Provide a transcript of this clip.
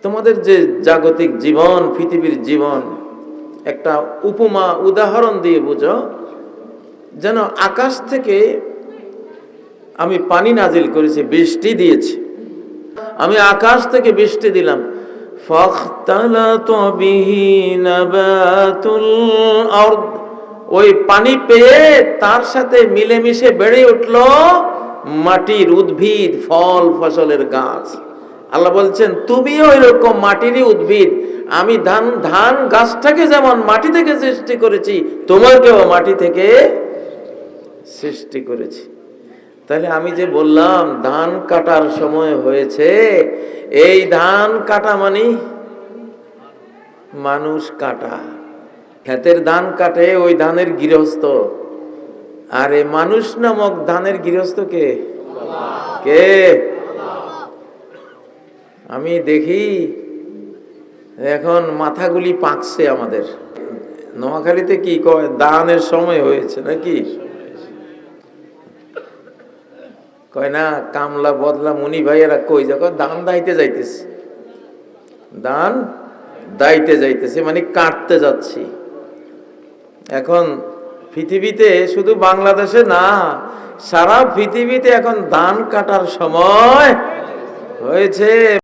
তোমাদের যে জাগতিক জীবন, পৃথিবীর জীবন, একটা উপমা উদাহরণ দিয়ে বুঝো, যেন আকাশ থেকে আমি পানি নাজিল করেছি, বৃষ্টি দিয়েছি। আমি আকাশ থেকে বৃষ্টি দিলাম, ফাখতালাতা বিহি নাবাতুল আরদ, ওই পানি পেয়ে তার সাথে মিলেমিশে বেড়ে উঠলো মাটির উদ্ভিদ, ফল ফসলের গাছ। আল্লাহ বলছেন তুমিও এরকম মাটিরই উদ্ভিদ। আমি ধান গাছটাকে যেমন মাটি থেকে সৃষ্টি করেছি, তোমাকেও মাটি থেকে সৃষ্টি করেছি। তাহলে আমি যে বললাম ধান কাটার সময় হয়েছে, এই ধান কাটা মানে মানুষ কাটা। ক্ষেতের ধান কাটে ওই ধানের গৃহস্থ, আর এই মানুষ নামক ধানের গৃহস্থ কে? কে? আমি দেখি এখন মাথাগুলি পাকছে আমাদের। নোয়াখালীতে কি কয়, দানের সময় হয়েছে নাকি কয় না? কামলা বদলা মুনি ভাইয়েরা কই যখন দান দাইতে যাইতেছে, দান দাইতে যাইতেছে মানে কাটতে যাচ্ছি। এখন পৃথিবীতে, শুধু বাংলাদেশে না, সারা পৃথিবীতে এখন ধান কাটার সময় হয়েছে।